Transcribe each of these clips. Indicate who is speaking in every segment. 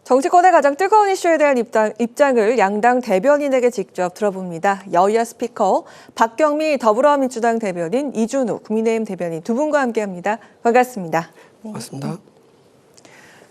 Speaker 1: 정치권의 가장 뜨거운 이슈에 대한 입장을 양당 대변인에게 직접 들어봅니다. 여야 스피커, 박경미 더불어민주당 대변인, 이준우 국민의힘 대변인 두 분과 함께합니다. 반갑습니다.
Speaker 2: 맞습니다.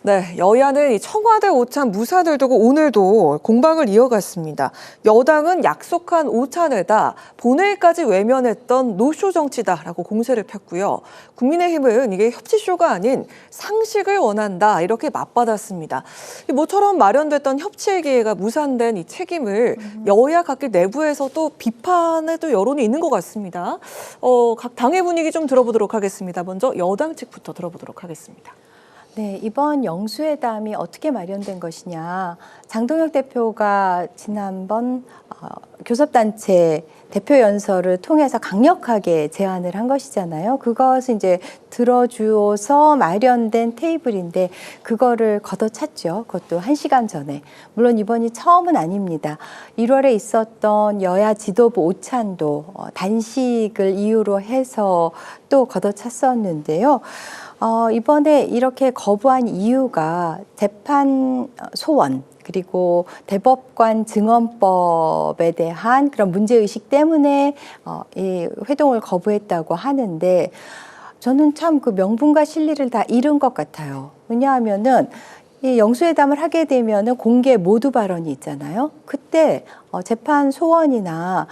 Speaker 1: 네, 여야는 청와대 오찬 무산을 두고 오늘도 공방을 이어갔습니다. 여당은 약속한 오찬에다 본회의까지 외면했던 노쇼 정치다라고 공세를 폈고요. 국민의힘은 이게 협치쇼가 아닌 상식을 원한다 이렇게 맞받았습니다. 모처럼 마련됐던 협치의 기회가 무산된 이 책임을 여야 각기 내부에서 또 비판의 또 여론이 있는 것 같습니다. 각 당의 분위기 좀 들어보도록 하겠습니다. 먼저 여당 측부터 들어보도록 하겠습니다.
Speaker 3: 네, 이번 영수회담이 어떻게 마련된 것이냐. 장동혁 대표가 지난번 교섭단체 대표 연설을 통해서 강력하게 제안을 한 것이잖아요. 그것을 이제 들어주어서 마련된 테이블인데 그거를 걷어찼죠. 그것도 1시간 전에. 물론 이번이 처음은 아닙니다. 1월에 있었던 여야 지도부 오찬도 단식을 이유로 해서 또 걷어찼었는데요. 이번에 이렇게 거부한 이유가 재판 소원 그리고 대법관 증언법에 대한 그런 문제의식 때문에 이 회동을 거부했다고 하는데 저는 참 그 명분과 실리를 다 잃은 것 같아요. 왜냐하면은 이 영수회담을 하게 되면은 공개 모두 발언이 있잖아요. 그때 재판 소원이나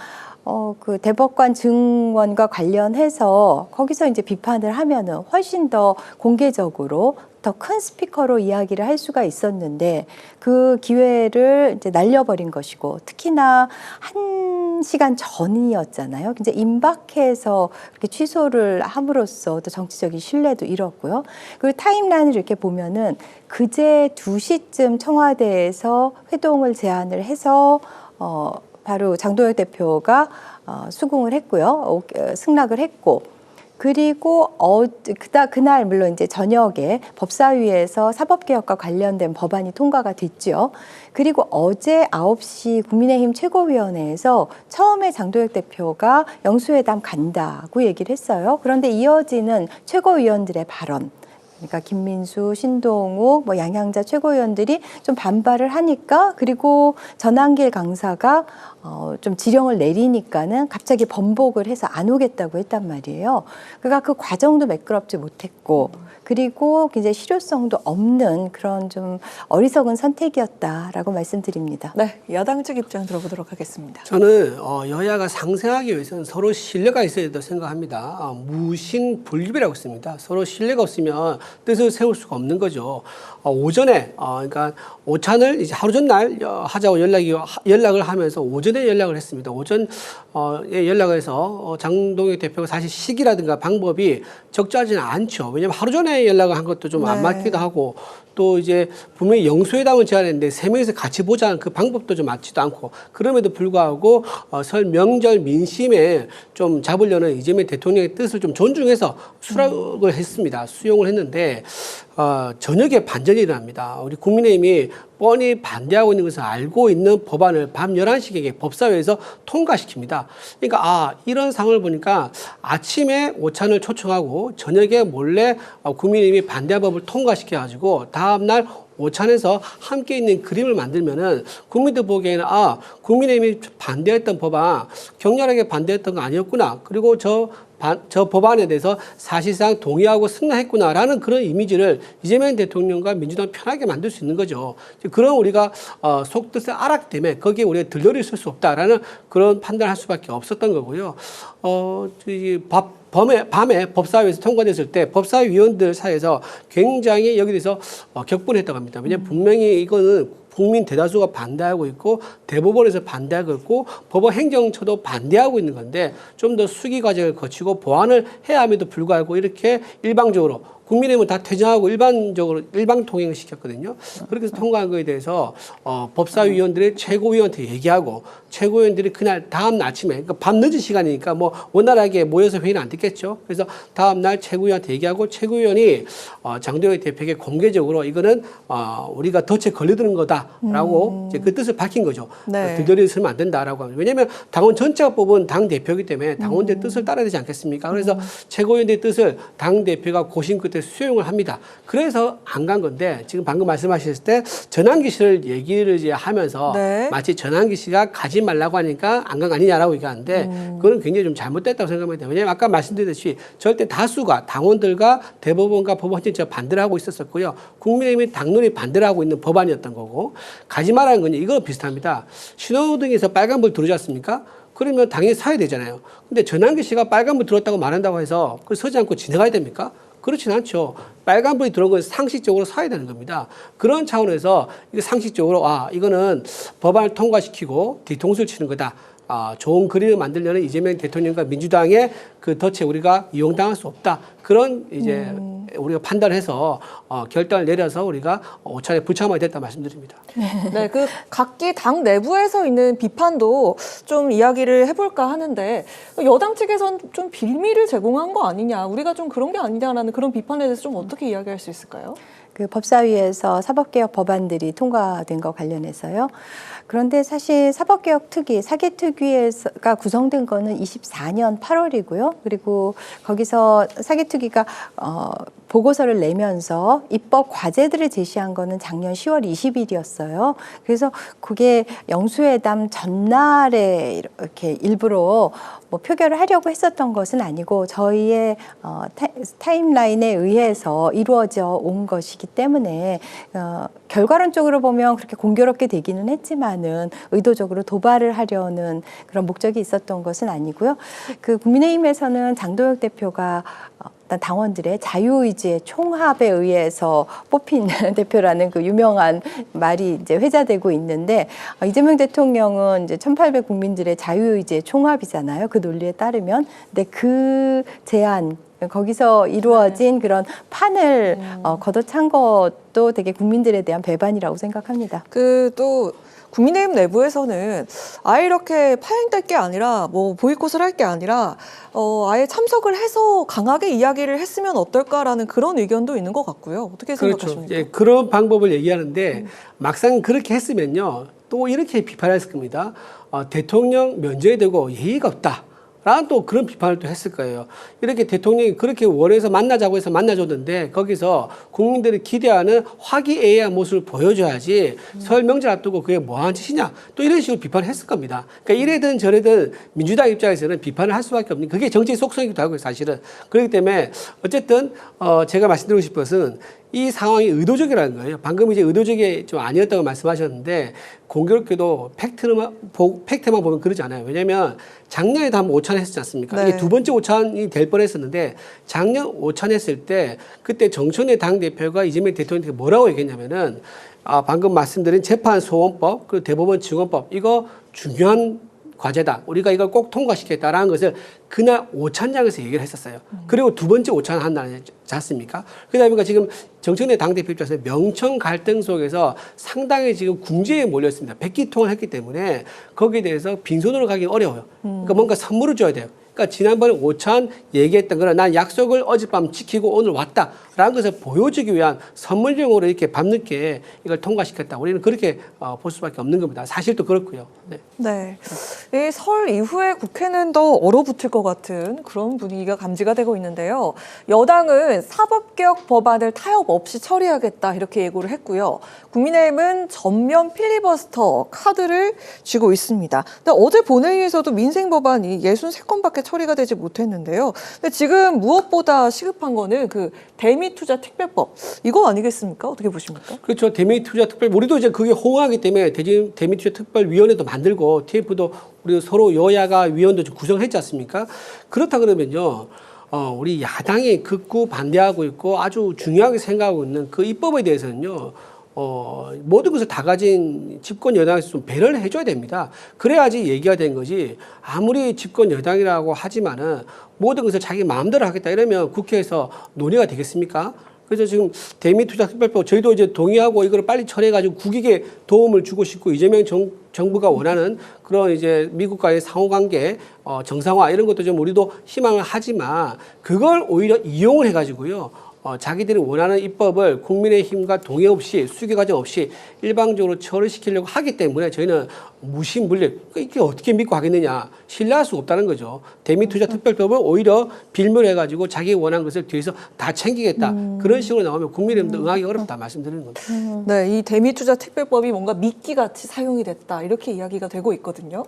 Speaker 3: 그 대법관 증언과 관련해서 거기서 이제 비판을 하면은 훨씬 더 공개적으로 더 큰 스피커로 이야기를 할 수가 있었는데 그 기회를 이제 날려버린 것이고 특히나 1시간 전이었잖아요. 이제 임박해서 그렇게 취소를 함으로써 또 정치적인 신뢰도 잃었고요. 그리고 타임라인을 이렇게 보면은 그제 2시쯤 청와대에서 회동을 제안을 해서 바로 장동혁 대표가 수긍을 했고요. 승낙을 했고 그리고 그날 물론 이제 저녁에 법사위에서 사법개혁과 관련된 법안이 통과가 됐죠. 그리고 어제 9시 국민의힘 최고위원회에서 처음에 장동혁 대표가 영수회담 간다고 얘기를 했어요. 그런데 이어지는 최고위원들의 발언. 그러니까 김민수, 신동욱, 양양자 최고위원들이 좀 반발을 하니까 그리고 전한길 강사가 좀 지령을 내리니까는 갑자기 번복을 해서 안 오겠다고 했단 말이에요. 그러니까 그 과정도 매끄럽지 못했고 그리고 이제 실효성도 없는 그런 좀 어리석은 선택이었다라고 말씀드립니다.
Speaker 1: 네, 야당 측 입장 들어보도록 하겠습니다.
Speaker 2: 저는 여야가 상생하기 위해서는 서로 신뢰가 있어야 된다고 생각합니다. 무신분립이라고 씁니다. 서로 신뢰가 없으면 뜻을 세울 수가 없는 거죠. 오전에 그러니까 오찬을 이제 하루 전날 하자고 연락을 하면서 오전에 연락을 했습니다. 오전에 연락을 해서 장동혁 대표가 사실 시기라든가 방법이 적절하지는 않죠. 왜냐하면 하루 전에 연락을 한 것도 좀 안 맞기도 하고 또 이제 분명히 영수회담을 제안했는데 3명이서 같이 보자는 그 방법도 좀 맞지도 않고 그럼에도 불구하고 설 명절 민심에 좀 잡으려는 이재명 대통령의 뜻을 좀 존중해서 수락을 했습니다. 수용을 했는데 저녁에 반전이 일어납니다. 우리 국민의힘이 뻔히 반대하고 있는 것을 알고 있는 법안을 밤 11시경에 법사위에서 통과시킵니다. 그러니까 이런 상황을 보니까 아침에 오찬을 초청하고 저녁에 몰래 국민의힘이 반대한 법을 통과시켜가지고 다음날 오찬에서 함께 있는 그림을 만들면은 국민들 보기에는 국민의힘이 반대했던 법안 격렬하게 반대했던 거 아니었구나. 그리고 저 법안에 대해서 사실상 동의하고 승낙했구나라는 그런 이미지를 이재명 대통령과 민주당 편하게 만들 수 있는 거죠. 그런 우리가 속뜻을 알았기 때문에 거기에 우리가 들러리 쓸 수 없다라는 그런 판단을 할 수밖에 없었던 거고요. 밤에 법사위에서 통과됐을 때 법사위 위원들 사이에서 굉장히 여기에 대해서 격분했다고 합니다. 왜냐하면 분명히 이거는 국민 대다수가 반대하고 있고 대법원에서 반대하고 있고 법원 행정처도 반대하고 있는 건데 좀 더 수기 과정을 거치고 보완을 해야 함에도 불구하고 이렇게 일방적으로 국민의힘은 다 퇴장하고 일방 통행을 시켰거든요. 그렇게 해서 통과한 거에 대해서 법사위원들이 최고위원한테 얘기하고 최고위원들이 그날 다음 날 아침에 그러니까 밤 늦은 시간이니까 원활하게 모여서 회의는 안 됐겠죠. 그래서 다음 날 최고위원한테 얘기하고 최고위원이 장동혁 대표에게 공개적으로 이거는 우리가 덫에 걸려드는 거다라고 이제 그 뜻을 밝힌 거죠.
Speaker 1: 네.
Speaker 2: 들들이 쓰면 안 된다라고 합니다. 왜냐하면 당원 전체가 뽑은 당 대표이기 때문에 당원들의 뜻을 따라야 되지 않겠습니까? 그래서 최고위원들의 뜻을 당 대표가 고심 끝에 수용을 합니다. 그래서 안 간 건데 지금 방금 말씀하셨을 때 전환기 씨를 얘기를 이제 하면서
Speaker 1: 네.
Speaker 2: 마치 전환기 씨가 가지 말라고 하니까 안 간 거 아니냐라고 얘기하는데 그거는 굉장히 좀 잘못됐다고 생각합니다. 왜냐하면 아까 말씀드렸듯이 절대 다수가 당원들과 대법원과 법원이 반대를 하고 있었었고요. 국민의힘이 당론이 반대를 하고 있는 법안이었던 거고 가지 말라는 건 이거 비슷합니다. 신호등에서 빨간불 들어오지 않습니까? 그러면 당연히 서야 되잖아요. 근데 전환기 씨가 빨간불 들어왔다고 말한다고 해서 그 서지 않고 지나가야 됩니까? 그렇진 않죠. 빨간불이 들어온 건 상식적으로 서야 되는 겁니다. 그런 차원에서 이게 상식적으로 이거는 법안을 통과시키고 뒤통수를 치는 거다. 좋은 그림을 만들려는 이재명 대통령과 민주당의 그 덫에 우리가 이용당할 수 없다. 그런 이제 우리가 판단해서 결단을 내려서 우리가 오찬에 불참하게 됐다 말씀드립니다.
Speaker 1: 네, 그 각기 당 내부에서 있는 비판도 좀 이야기를 해볼까 하는데 여당 측에선 좀 빌미를 제공한 거 아니냐, 우리가 좀 그런 게 아니냐라는 그런 비판에 대해서 좀 어떻게 이야기할 수 있을까요?
Speaker 3: 그 법사위에서 사법개혁 법안들이 통과된 거 관련해서요. 그런데 사실 사법개혁 특위, 사개특위가 구성된 거는 24년 8월이고요. 그리고 거기서 사개특위가 보고서를 내면서 입법 과제들을 제시한 거는 작년 10월 20일이었어요. 그래서 그게 영수회담 전날에 이렇게 일부러 뭐 표결을 하려고 했었던 것은 아니고 저희의 타임라인에 의해서 이루어져 온 것이기 때문에 결과론적으로 보면 그렇게 공교롭게 되기는 했지만은 의도적으로 도발을 하려는 그런 목적이 있었던 것은 아니고요. 그 국민의힘에서는 장도혁 대표가 당원들의 자유의지의 총합에 의해서 뽑힌 대표라는 그 유명한 말이 이제 회자되고 있는데 이재명 대통령은 이제 1,800 국민들의 자유의지의 총합이잖아요. 그 논리에 따르면. 근데 그 제안 거기서 이루어진 그런 판을 걷어찬 것도 되게 국민들에 대한 배반이라고 생각합니다.
Speaker 1: 또 국민의힘 내부에서는 아예 이렇게 파행될 게 아니라 뭐 보이콧을 할 게 아니라 아예 참석을 해서 강하게 이야기를 했으면 어떨까라는 그런 의견도 있는 것 같고요. 어떻게 생각하십니까?
Speaker 2: 그렇죠. 예, 그런 방법을 얘기하는데 막상 그렇게 했으면요 또 이렇게 비판했을 겁니다. 대통령 면제에 대고 예의가 없다. 라는 또 그런 비판을 또 했을 거예요. 이렇게 대통령이 그렇게 원해서 만나자고 해서 만나줬는데 거기서 국민들이 기대하는 화기애애한 모습을 보여줘야지 설 명절 앞두고 그게 뭐하는 짓이냐 또 이런 식으로 비판을 했을 겁니다. 그러니까 이래든 저래든 민주당 입장에서는 비판을 할 수밖에 없는 그게 정치의 속성이기도 하고요 사실은. 그렇기 때문에 어쨌든 제가 말씀드리고 싶은 것은 이 상황이 의도적이라는 거예요. 방금 이제 의도적이 좀 아니었다고 말씀하셨는데 공교롭게도 팩트만 보면 그러지 않아요. 왜냐하면 작년에도 한번 오찬했었지 않습니까?
Speaker 1: 네.
Speaker 2: 이게 두 번째 오찬이 될 뻔했었는데 작년 오찬했을 때 그때 정청래 당대표가 이재명 대통령한테 뭐라고 얘기했냐면은 방금 말씀드린 재판소원법 그리고 대법원 직원법 이거 중요한 과제다. 우리가 이걸 꼭 통과시켰다라는 것을 그날 오찬장에서 얘기를 했었어요. 그리고 두 번째 오찬 한 날이지 않습니까? 그러다 보니까 지금 정청래 당대표 입장에서 명청 갈등 속에서 상당히 지금 궁지에 몰렸습니다. 백기통을 했기 때문에 거기에 대해서 빈손으로 가기 어려워요. 그러니까 뭔가 선물을 줘야 돼요. 그러니까 지난번에 오찬 얘기했던 거는 난 약속을 어젯밤 지키고 오늘 왔다라는 것을 보여주기 위한 선물용으로 이렇게 밤늦게 이걸 통과시켰다. 우리는 그렇게 볼 수밖에 없는 겁니다. 사실도 그렇고요. 네.
Speaker 1: 네. 이 설 이후에 국회는 더 얼어붙을 것 같은 그런 분위기가 감지가 되고 있는데요. 여당은 사법개혁 법안을 타협 없이 처리하겠다 이렇게 예고를 했고요. 국민의힘은 전면 필리버스터 카드를 쥐고 있습니다. 근데 어제 본회의에서도 민생 법안이 63건밖에 처리가 되지 못했는데요. 근데 지금 무엇보다 시급한 거는 그 대미투자 특별법 이거 아니겠습니까? 어떻게 보십니까?
Speaker 2: 그렇죠. 대미투자 특별 우리도 이제 그게 호응하기 때문에 대미투자 특별위원회도 만들고 TF도 우리 서로 여야가 위원도 좀 구성했지 않습니까? 그렇다 그러면요. 우리 야당이 극구 반대하고 있고 아주 중요하게 생각하고 있는 그 입법에 대해서는요. 모든 것을 다 가진 집권 여당에서 좀 배려를 해줘야 됩니다. 그래야지 얘기가 된 거지. 아무리 집권 여당이라고 하지만은 모든 것을 자기 마음대로 하겠다 이러면 국회에서 논의가 되겠습니까? 그래서 지금 대미투자특별법 저희도 이제 동의하고 이걸 빨리 처리해가지고 국익에 도움을 주고 싶고 이재명 정부가 원하는 그런 이제 미국과의 상호관계 정상화 이런 것도 좀 우리도 희망을 하지만 그걸 오히려 이용을 해가지고요. 자기들이 원하는 입법을 국민의힘과 동의 없이 수기 과정 없이 일방적으로 처리시키려고 하기 때문에 저희는 무신물릴 이게 어떻게 믿고 하겠느냐 신뢰할 수 없다는 거죠. 대미투자특별법을 오히려 빌미로 해가지고 자기 원하는 것을 뒤에서 다 챙기겠다 그런 식으로 나오면 국민의힘도 응하기 어렵다 말씀드리는 겁니다.
Speaker 1: 네, 이 대미투자특별법이 뭔가 미끼같이 사용이 됐다 이렇게 이야기가 되고 있거든요.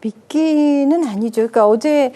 Speaker 3: 믿기는 아니죠. 그러니까 어제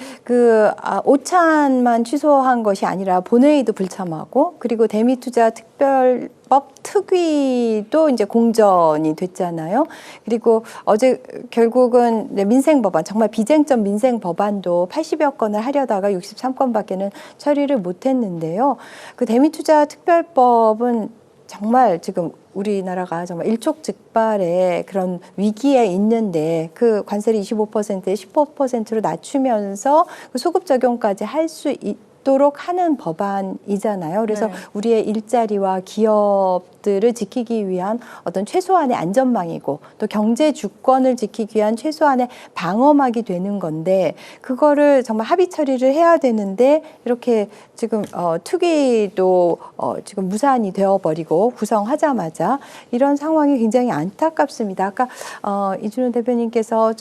Speaker 3: 오찬만 취소한 것이 아니라 본회의도 불참하고 그리고 대미투자특별법 특위도 이제 공전이 됐잖아요. 그리고 어제 결국은 민생법안 정말 비쟁점 민생법안도 80여 건을 하려다가 63건밖에는 처리를 못했는데요. 그 대미투자특별법은 정말 지금 우리나라가 정말 일촉즉발의 그런 위기에 있는데 그 관세를 25%에 15%로 낮추면서 그 소급 적용까지 할 수 있도록 하는 법안이잖아요. 그래서
Speaker 1: 네.
Speaker 3: 우리의 일자리와 기업들을 지키기 위한 어떤 최소한의 안전망이고 또 경제 주권을 지키기 위한 최소한의 방어막이 되는 건데 그거를 정말 합의 처리를 해야 되는데 이렇게 지금 특위도 지금 무산이 되어버리고 구성하자마자 이런 상황이 굉장히 안타깝습니다. 아까 이준호 대표님께서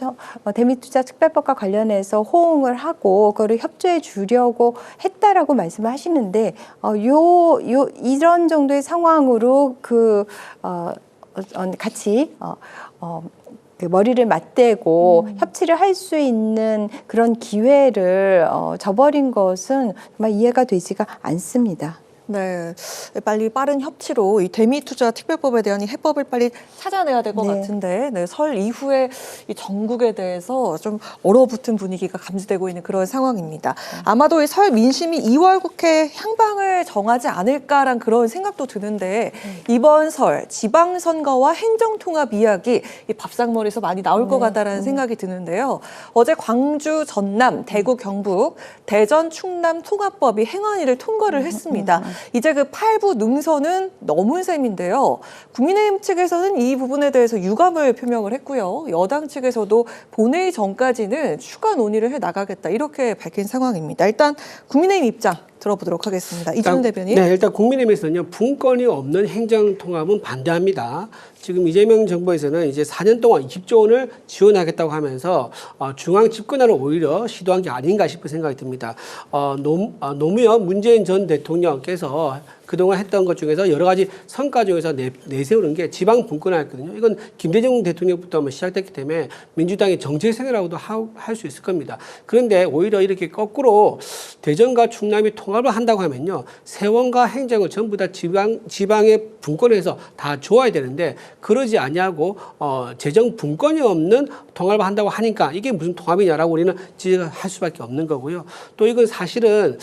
Speaker 3: 대미투자특별법과 관련해서 호응을 하고 그거를 협조해 주려고 했다라고 말씀을 하시는데 이런 정도의 상황으로 같이 그 머리를 맞대고 협치를 할 수 있는 그런 기회를 저버린 것은 정말 이해가 되지가 않습니다.
Speaker 1: 네, 빨리 빠른 협치로 이 대미투자 특별법에 대한 이 해법을 빨리 찾아내야 될 것
Speaker 3: 네.
Speaker 1: 같은데, 네, 설 이후에 이 전국에 대해서 좀 얼어붙은 분위기가 감지되고 있는 그런 상황입니다. 아마도 이 설 민심이 2월 국회 향방을 정하지 않을까란 그런 생각도 드는데 이번 설 지방선거와 행정통합 이야기 이 밥상머리에서 많이 나올 것 같다라는 생각이 드는데요. 어제 광주, 전남, 대구, 경북, 대전, 충남 통합법이 행안위를 통과를 했습니다. 이제 그 8부 능선은 넘은 셈인데요. 국민의힘 측에서는 이 부분에 대해서 유감을 표명을 했고요. 여당 측에서도 본회의 전까지는 추가 논의를 해 나가겠다 이렇게 밝힌 상황입니다. 일단 국민의힘 입장 들어보도록 하겠습니다. 이준호 대변인.
Speaker 2: 네, 일단 국민의힘에서는요 분권이 없는 행정통합은 반대합니다. 지금 이재명 정부에서는 이제 4년 동안 20조 원을 지원하겠다고 하면서 중앙 집권화를 오히려 시도한 게 아닌가 싶은 생각이 듭니다. 노무현 문재인 전 대통령께서 그동안 했던 것 중에서 여러 가지 성과 중에서 내세우는 게 지방 분권화였거든요. 이건 김대중 대통령부터 시작됐기 때문에 민주당의 정책 생활하고도 할 수 있을 겁니다. 그런데 오히려 이렇게 거꾸로 대전과 충남이 통합을 한다고 하면요. 세원과 행정을 전부 다 지방에 분권해서 다 줘야 되는데 그러지 아니하고 재정 분권이 없는 통합을 한다고 하니까 이게 무슨 통합이냐라고 우리는 지적할 수밖에 없는 거고요. 또 이건 사실은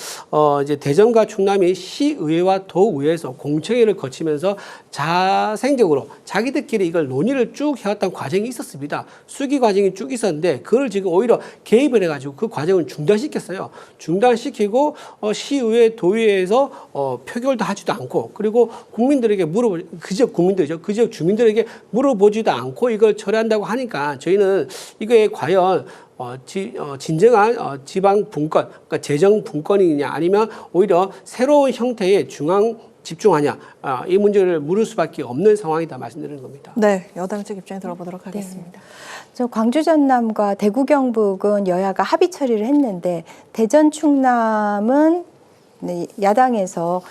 Speaker 2: 이제 대전과 충남이 시의회와 도의회에서 공청회를 거치면서 자생적으로 자기들끼리 이걸 논의를 쭉 해왔던 과정이 있었습니다. 수기 과정이 쭉 있었는데 그걸 지금 오히려 개입을 해가지고 그 과정을 중단시켰어요. 중단시키고 시의회, 도의회에서 표결도 하지도 않고 그리고 국민들에게 그 지역 국민들이죠. 그 지역 주민들에게 물어보지도 않고 이걸 처리한다고 하니까 저희는 이거에 과연 진정한 지방 분권, 그러니까 재정 분권이냐 아니면 오히려 새로운 형태의 중앙 집중하냐 이 문제를 물을 수밖에 없는 상황이다 말씀드리는 겁니다.
Speaker 1: 네, 여당 측 입장 들어보도록 하겠습니다.
Speaker 3: 저 광주, 전남과 대구, 경북은 여야가 합의 처리를 했는데 대전, 충남은 야당에서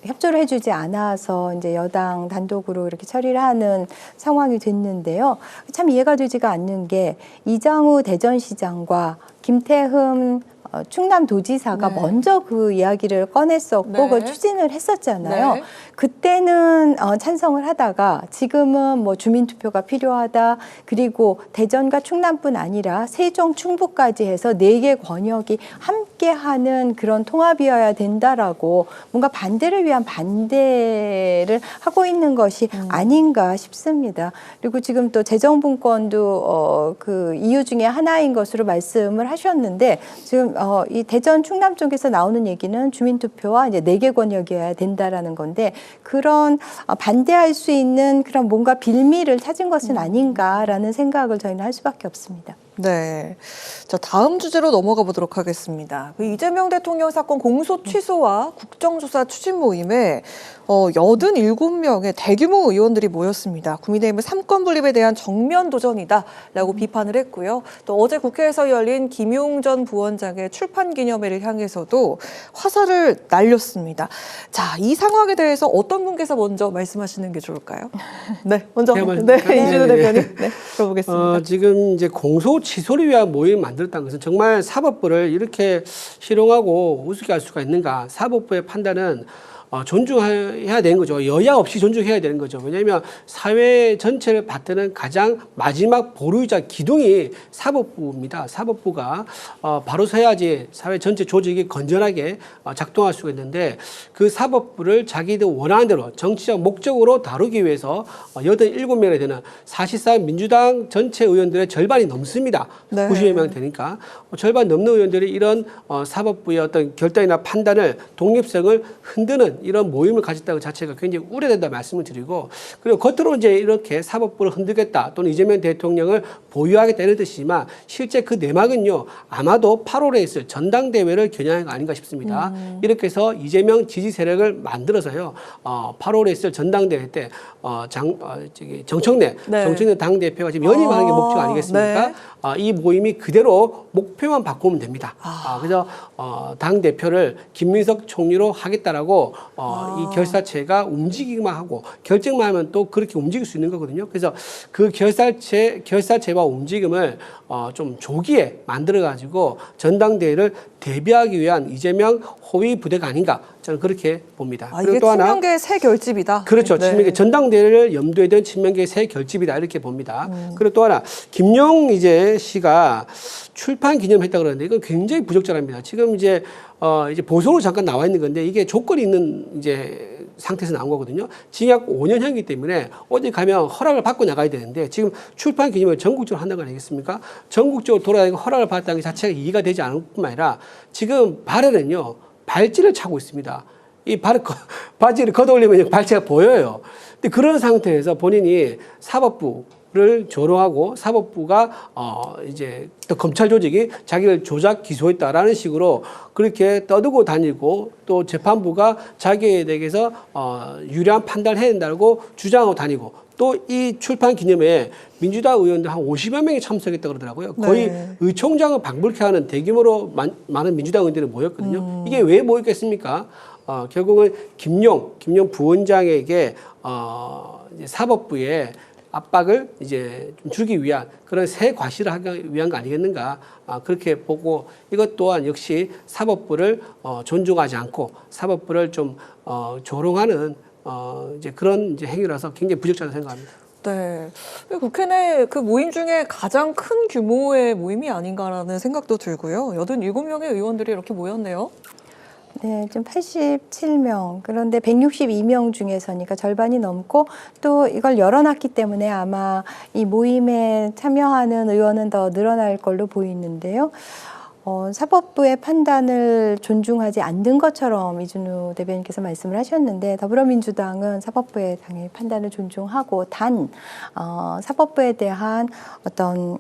Speaker 3: 협조를 해주지 않아서 이제 여당 단독으로 이렇게 처리를 하는 상황이 됐는데요. 참 이해가 되지가 않는 게 이장우 대전시장과 김태흠 충남도지사가
Speaker 1: 네.
Speaker 3: 먼저 그 이야기를 꺼냈었고
Speaker 1: 네.
Speaker 3: 그걸 추진을 했었잖아요.
Speaker 1: 네.
Speaker 3: 그때는 찬성을 하다가 지금은 뭐 주민투표가 필요하다. 그리고 대전과 충남뿐 아니라 세종, 충북까지 해서 4개 권역이 함께하는 그런 통합이어야 된다라고 뭔가 반대를 위한 반대를 하고 있는 것이 아닌가 싶습니다. 그리고 지금 또 재정분권도 그 이유 중에 하나인 것으로 말씀을 하셨는데 지금 이 대전, 충남 쪽에서 나오는 얘기는 주민투표와 이제 4개 권역이어야 된다라는 건데 그런 반대할 수 있는 그런 뭔가 빌미를 찾은 것은 아닌가라는 생각을 저희는 할 수밖에 없습니다.
Speaker 1: 네. 자, 다음 주제로 넘어가 보도록 하겠습니다. 그 이재명 대통령 사건 공소 취소와 국정조사 추진 모임에 87명의 대규모 의원들이 모였습니다. 국민의힘은 삼권 분립에 대한 정면 도전이다라고 비판을 했고요. 또 어제 국회에서 열린 김용 전 부원장의 출판 기념회를 향해서도 화살을 날렸습니다. 자, 이 상황에 대해서 어떤 분께서 먼저 말씀하시는 게 좋을까요? 네, 먼저
Speaker 2: 제가
Speaker 1: 네,
Speaker 2: 말씀드릴까요?
Speaker 1: 이준호
Speaker 2: 네, 네.
Speaker 1: 대표님, 네, 들어보겠습니다.
Speaker 2: 지금 이제 공소 취소를 위한 모임을 만들었다는 것은 정말 사법부를 이렇게 희롱하고 우습게 할 수가 있는가? 사법부의 판단은 존중해야 되는 거죠. 여야 없이 존중해야 되는 거죠. 왜냐하면 사회 전체를 받드는 가장 마지막 보루이자 기둥이 사법부입니다. 사법부가 바로 서야지 사회 전체 조직이 건전하게 작동할 수가 있는데 그 사법부를 자기들 원하는 대로 정치적 목적으로 다루기 위해서 87명이 되는 사실상 민주당 전체 의원들의 절반이 넘습니다.
Speaker 1: 네.
Speaker 2: 90여 명 되니까 절반 넘는 의원들이 이런 사법부의 어떤 결단이나 판단을 독립성을 흔드는 이런 모임을 가졌다는 자체가 굉장히 우려된다 말씀을 드리고, 그리고 겉으로 이제 이렇게 사법부를 흔들겠다 또는 이재명 대통령을 보유하겠다 이런 뜻이지만 실제 그 내막은요 아마도 8월에 있을 전당대회를 겨냥한 거 아닌가 싶습니다. 이렇게 해서 이재명 지지 세력을 만들어서요 8월에 있을 전당대회 때 정청래
Speaker 1: 네.
Speaker 2: 정청래 당대표가 지금 연임하는 게 목적 아니겠습니까?
Speaker 1: 네.
Speaker 2: 이 모임이 그대로 목표만 바꾸면 됩니다. 그래서 당 대표를 김민석 총리로 하겠다라고 이 결사체가 움직이기만 하고 결정만 하면 또 그렇게 움직일 수 있는 거거든요. 그래서 그 결사체와 움직임을 좀 조기에 만들어 가지고 전당대회를 대비하기 위한 이재명 호위 부대가 아닌가 저는 그렇게 봅니다.
Speaker 1: 이게 친명계의 새 결집이다.
Speaker 2: 그렇죠.
Speaker 1: 네.
Speaker 2: 친명계 전당대회를 염두에 둔 친명계의 새 결집이다 이렇게 봅니다. 그리고 또 하나 김용 씨가 출판 기념했다 그러는데 이건 굉장히 부적절합니다. 지금 이제 보석으로 잠깐 나와 있는 건데 이게 조건이 있는 이제 상태에서 나온 거거든요. 징역 5년형이기 때문에 어디 가면 허락을 받고 나가야 되는데 지금 출판 기념을 전국적으로 한다는 거 아니겠습니까? 전국적으로 돌아다니고 허락을 받았다는 게 자체가 이의가 되지 않을 뿐만 아니라 지금 발에는요 발찌를 차고 있습니다. 이 바지를 걷어올리면 발찌가 보여요. 근데 그런 상태에서 본인이 사법부를 조롱하고 사법부가 이제 또 검찰 조직이 자기를 조작 기소했다라는 식으로 그렇게 떠들고 다니고 또 재판부가 자기에 대해서 유리한 판단을 해야 된다고 주장하고 다니고 또 이 출판 기념회에 민주당 의원들 한 50여 명이 참석했다고 그러더라고요. 거의
Speaker 1: 네. 의총장을
Speaker 2: 의총장을 방불케 하는 대규모로 많은 민주당 의원들이 모였거든요. 이게 왜 모였겠습니까? 결국은 김용 부원장에게 이제 사법부에 압박을 이제 좀 주기 위한 그런 새 과시를 하기 위한 거 아니겠는가 그렇게 보고 이것 또한 역시 사법부를 존중하지 않고 사법부를 좀 조롱하는 이제 그런 이제 행위라서 굉장히 부적절하다고 생각합니다.
Speaker 1: 네. 국회 내 그 모임 중에 가장 큰 규모의 모임이 아닌가라는 생각도 들고요. 87명의 의원들이 이렇게 모였네요.
Speaker 3: 네, 지금 87명. 그런데 162명 중에서니까 절반이 넘고 또 이걸 열어놨기 때문에 아마 이 모임에 참여하는 의원은 더 늘어날 걸로 보이는데요. 사법부의 판단을 존중하지 않는 것처럼 이준우 대변인께서 말씀을 하셨는데 더불어민주당은 사법부의 당연히 판단을 존중하고 단 사법부에 대한 어떤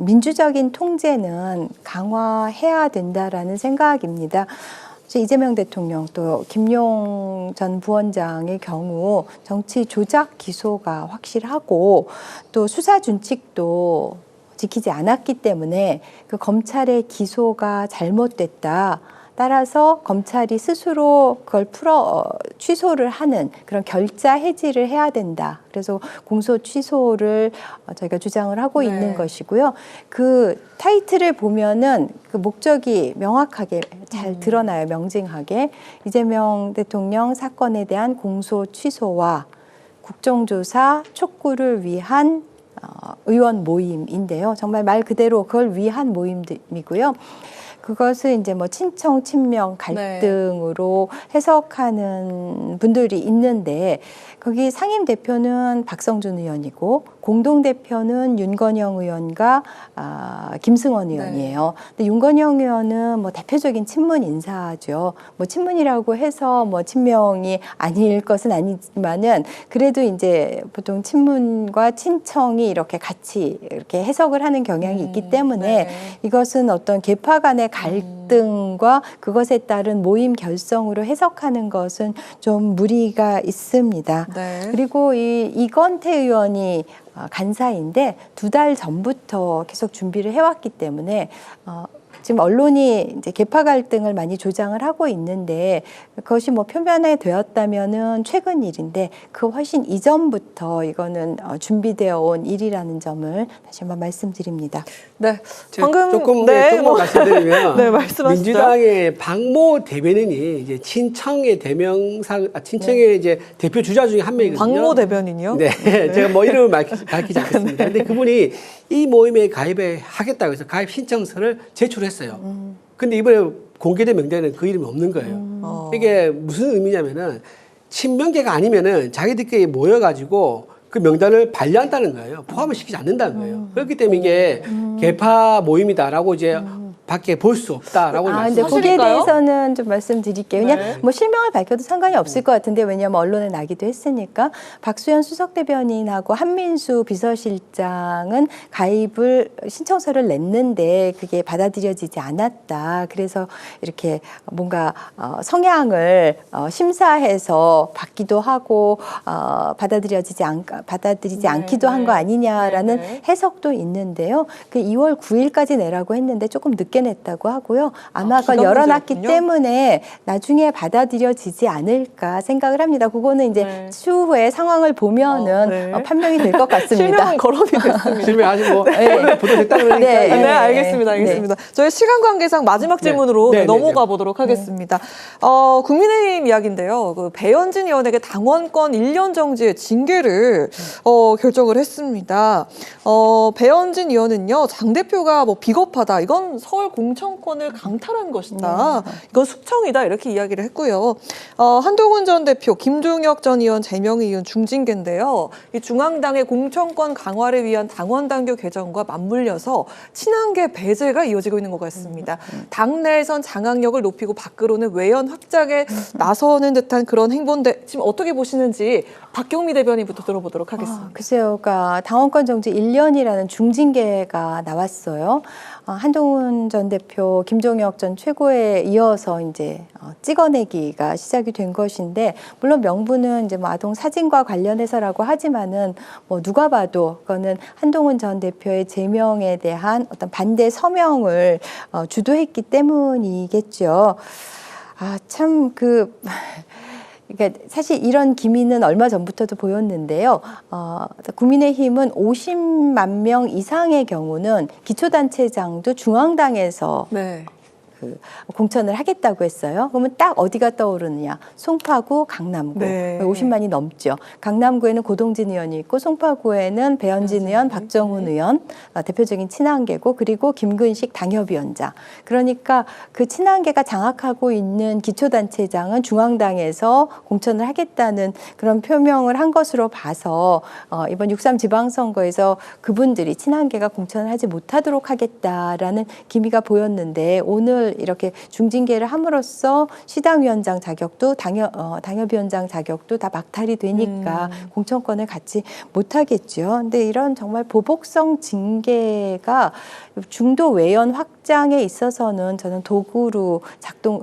Speaker 3: 민주적인 통제는 강화해야 된다라는 생각입니다. 이재명 대통령 또 김용 전 부원장의 경우 정치 조작 기소가 확실하고 또 수사 준칙도 지키지 않았기 때문에 그 검찰의 기소가 잘못됐다. 따라서 검찰이 스스로 그걸 취소를 하는 그런 결자 해지를 해야 된다. 그래서 공소 취소를 저희가 주장을 하고
Speaker 1: 네.
Speaker 3: 있는 것이고요. 그 타이틀을 보면은 그 목적이 명확하게 잘 드러나요. 명징하게. 이재명 대통령 사건에 대한 공소 취소와 국정조사 촉구를 위한 의원 모임인데요. 정말 말 그대로 그걸 위한 모임이고요. 그것을 이제 뭐 친청, 친명 갈등으로 해석하는 분들이 있는데 거기 상임 대표는 박성준 의원이고 공동 대표는 윤건영 의원과 김승원 의원이에요. 근데 윤건영 의원은 뭐 대표적인 친문 인사죠. 뭐 친문이라고 해서 뭐 친명이 아닐 것은 아니지만은 그래도 이제 보통 친문과 친청이 이렇게 같이 이렇게 해석을 하는 경향이 있기 때문에 이것은 어떤 계파 간의 갈등과 그것에 따른 모임 결성으로 해석하는 것은 좀 무리가 있습니다.
Speaker 1: 네.
Speaker 3: 그리고 이건태 의원이 간사인데 2달 전부터 계속 준비를 해왔기 때문에 지금 언론이 이제 계파 갈등을 많이 조장을 하고 있는데 그것이 뭐 표면에 되었다면은 최근 일인데 그 훨씬 이전부터 이거는 준비되어 온 일이라는 점을 다시 한번 말씀드립니다.
Speaker 1: 네.
Speaker 2: 방금 조금 말씀드리면
Speaker 1: 네, 말씀하시죠.
Speaker 2: 민주당의 박모 대변인이 이제 친청의 친청의 이제 대표 주자 중에 한 명이거든요.
Speaker 1: 박모 대변인이요?
Speaker 2: 네. 제가 뭐 이름을 밝히지 않겠습니다. 근데 그분이 이 모임에 가입을 하겠다고 해서 가입 신청서를 제출했어요. 근데 이번에 공개된 명단에는 그 이름이 없는 거예요. 이게 무슨 의미냐면은 친명계가 아니면은 자기들끼리 모여가지고 그 명단을 반려한다는 거예요. 포함을 시키지 않는다는 거예요. 그렇기 때문에 이게 계파 모임이다라고 이제 밖에 볼 수 없다라고
Speaker 3: 근데 거기에 대해서는 좀 말씀드릴게요. 그냥 뭐 실명을 밝혀도 상관이 없을 것 같은데 왜냐하면 언론에 나기도 했으니까 박수현 수석대변인하고 한민수 비서실장은 가입을 신청서를 냈는데 그게 받아들여지지 않았다. 그래서 이렇게 뭔가 성향을 심사해서 받기도 하고 받아들이지 않기도 한 거 아니냐라는 해석도 있는데요. 그 2월 9일까지 내라고 했는데 조금 늦게 냈다고 하고요. 아마 그걸 열어놨기 때문에 나중에 받아들여지지 않을까 생각을 합니다. 그거는 이제 추후에 상황을 보면은 판명이 될 것 같습니다.
Speaker 1: 실명은 거론이 됐습니다.
Speaker 2: 실명 아직 뭐 보도됐다는 거니까.
Speaker 1: 네, 알겠습니다. 저희 시간 관계상 마지막 질문으로 넘어가 보도록 하겠습니다. 국민의힘 이야기인데요. 그 배현진 의원에게 당원권 1년 정지의 징계를 결정을 했습니다. 배현진 의원은요, 장 대표가 뭐 비겁하다. 이건 서울 공천권을 강탈한 것이다. 이건 숙청이다. 이렇게 이야기를 했고요. 한동훈 전 대표, 김종혁 전 의원, 재명의 의원 중징계인데요. 이 중앙당의 공천권 강화를 위한 당원 당규 개정과 맞물려서 친한계 배제가 이어지고 있는 것 같습니다. 당내에선 장악력을 높이고 밖으로는 외연 확장에 나서는 듯한 그런 행보인데 지금 어떻게 보시는지 박경미 대변인부터 들어보도록 하겠습니다.
Speaker 3: 글쎄요. 그러니까 당원권 정지 1년이라는 중징계가 나왔어요. 한동훈 전 대표, 김종혁 전 최고에 이어서 이제 찍어내기가 시작이 된 것인데, 물론 명분은 이제 뭐 아동 사진과 관련해서라고 하지만은 뭐 누가 봐도 그거는 한동훈 전 대표의 제명에 대한 어떤 반대 서명을 주도했기 때문이겠죠. 그러니까 사실 이런 기미는 얼마 전부터도 보였는데요. 국민의힘은 50만 명 이상의 경우는 기초단체장도 중앙당에서 공천을 하겠다고 했어요. 그러면 딱 어디가 떠오르느냐. 송파구, 강남구. 50만이 넘죠. 강남구에는 고동진 의원이 있고 송파구에는 배현진 의원, 박정훈 의원, 대표적인 친한계고, 그리고 김근식 당협위원장. 그러니까 그 친한계가 장악하고 있는 기초단체장은 중앙당에서 공천을 하겠다는 그런 표명을 한 것으로 봐서 이번 6.3 지방선거에서 그분들이 친한계가 공천을 하지 못하도록 하겠다라는 기미가 보였는데, 오늘 이렇게 중징계를 함으로써 시당위원장 자격도 당협위원장 자격도 다 박탈이 되니까 공천권을 갖지 못하겠죠. 근데 이런 정말 보복성 징계가 중도 외연 확장에 있어서는 저는 도구로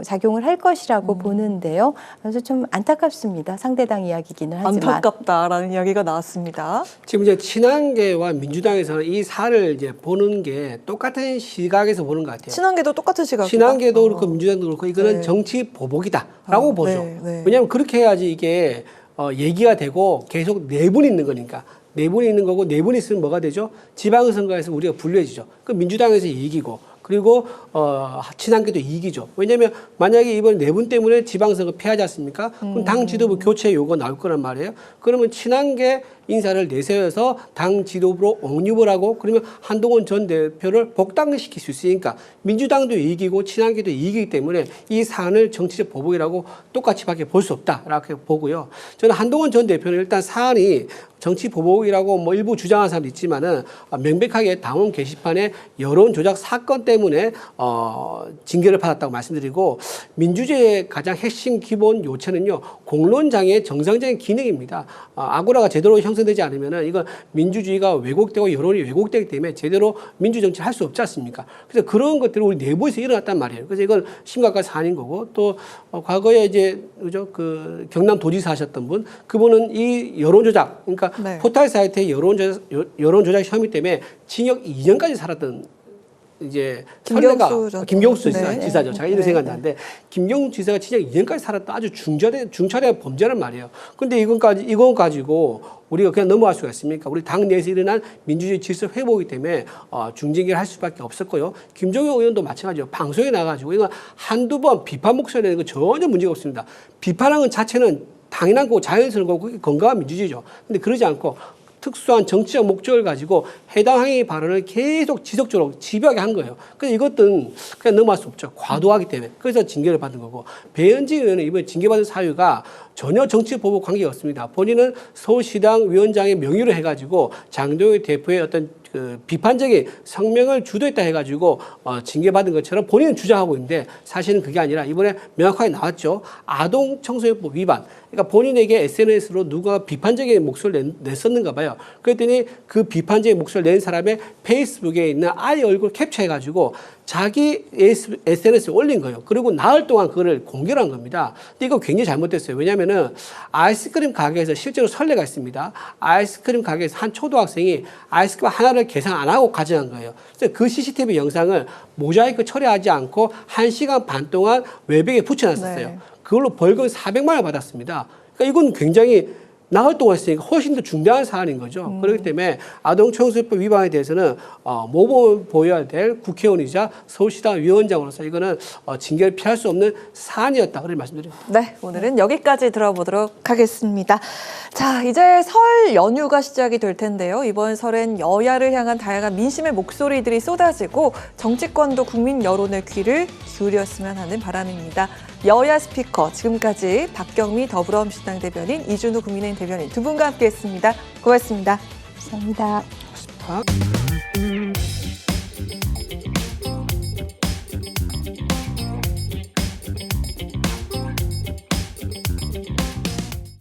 Speaker 3: 작용을 할 것이라고 보는데요. 그래서 좀 안타깝습니다. 상대당 이야기기는 하지만.
Speaker 1: 안타깝다라는 이야기가 나왔습니다.
Speaker 2: 지금 이제 친한계와 민주당에서는 이 사를 이제 보는 게 똑같은 시각에서 보는 것 같아요.
Speaker 1: 친한계도 똑같은 시각.
Speaker 2: 친한계도 그렇고 민주당도 그렇고 이거는 정치 보복이다라고 보죠. 왜냐하면 그렇게 해야지 이게 얘기가 되고 계속 내분이 있는 거니까. 내분이 있는 거고, 내분이 있으면 뭐가 되죠? 지방선거에서 우리가 불리해지죠. 그 민주당에서 이기고, 그리고 친한계도 이기죠. 왜냐하면 만약에 이번 내분 때문에 지방선거 패하지 않습니까? 그럼 당 지도부 교체 요구 나올 거란 말이에요. 그러면 친한계 인사를 내세워서 당 지도부로 옹립을 하고 그러면 한동훈 전 대표를 복당시킬 수 있으니까 민주당도 이익이고 친한계도 이익이기 때문에 이 사안을 정치적 보복이라고 똑같이밖에 볼 수 없다라고 보고요. 저는 한동훈 전 대표는 일단 사안이 정치 보복이라고 뭐 일부 주장하는 사람도 있지만은 명백하게 당원 게시판에 여론 조작 사건 때문에 징계를 받았다고 말씀드리고 민주주의의 가장 핵심 기본 요체는요 공론장의 정상적인 기능입니다. 아고라가 제대로 형성되지 않으면은 이건 민주주의가 왜곡되고 여론이 왜곡되기 때문에 제대로 민주 정치를 할 수 없지 않습니까? 그래서 그런 것들이 우리 내부에서 일어났단 말이에요. 그래서 이건 심각한 사안인 거고 또 과거에 이제 그죠 그 경남도지사 하셨던 분 그분은 이 여론 조작 그러니까
Speaker 1: 네.
Speaker 2: 포털 사이트의 여론 조작 혐의 때문에 징역 2년까지 살았던 이제 김경수 지사죠. 제가 이런 생각나는데 김경수 지사가 징역 2년까지 살았던 아주 중차대 범죄란 말이에요. 그런데 이건 가지고 우리가 그냥 넘어갈 수가 있습니까? 우리 당 내에서 일어난 민주주의 질서 회복이기 때문에 중징계를 할 수밖에 없었고요. 김종영 의원도 마찬가지로 방송에 나가지고 이거 한두 번 비판 목소리 내는 거 전혀 문제가 없습니다. 비판하는 것 자체는 당연한 거고 자연스러운 거고 그게 건강한 민주주의죠. 근데 그러지 않고 특수한 정치적 목적을 가지고 해당 행위 발언을 계속 지속적으로 집요하게 한 거예요. 그래서 이것은 그냥 넘어갈 수 없죠. 과도하기 때문에. 그래서 징계를 받은 거고. 배현진 의원은 이번에 징계받은 사유가 전혀 정치 보복 관계가 없습니다. 본인은 서울시당 위원장의 명의로 해가지고 장동혁 대표의 어떤 그 비판적인 성명을 주도했다 해가지고 징계받은 것처럼 본인은 주장하고 있는데 사실은 그게 아니라 이번에 명확하게 나왔죠. 아동 청소년법 위반. 그러니까 본인에게 SNS로 누가 비판적인 목소리를 냈었는가 봐요. 그랬더니 그 비판적인 목소리를 낸 사람의 페이스북에 있는 아이 얼굴 캡처해가지고 자기 SNS에 올린 거예요. 그리고 나흘 동안 그거를 공개를 한 겁니다. 근데 이거 굉장히 잘못됐어요. 왜냐하면은 아이스크림 가게에서 실제로 선례가 있습니다. 아이스크림 가게에서 한 초등학생이 아이스크림 하나를 계산 안 하고 가져간 거예요. 그래서 그 CCTV 영상을 모자이크 처리하지 않고 1시간 반 동안 외벽에 붙여놨었어요.
Speaker 1: 네.
Speaker 2: 그걸로 벌금 400만 원 받았습니다. 그러니까 이건 굉장히 나흘 동안 했으니까 훨씬 더 중대한 사안인 거죠. 그렇기 때문에 아동청소년법 위반에 대해서는 모범을 보여야 될 국회의원이자 서울시당 위원장으로서 이거는 징계를 피할 수 없는 사안이었다. 그렇게 말씀드립니다.
Speaker 1: 네, 오늘은 여기까지 들어보도록 하겠습니다. 자, 이제 설 연휴가 시작이 될 텐데요. 이번 설엔 여야를 향한 다양한 민심의 목소리들이 쏟아지고 정치권도 국민 여론의 귀를 기울였으면 하는 바람입니다. 여야 스피커, 지금까지 박경미 더불어민주당 대변인, 이준우 국민의힘 대변인 두 분과 함께했습니다. 고맙습니다.
Speaker 3: 감사합니다.
Speaker 2: 고맙습니다.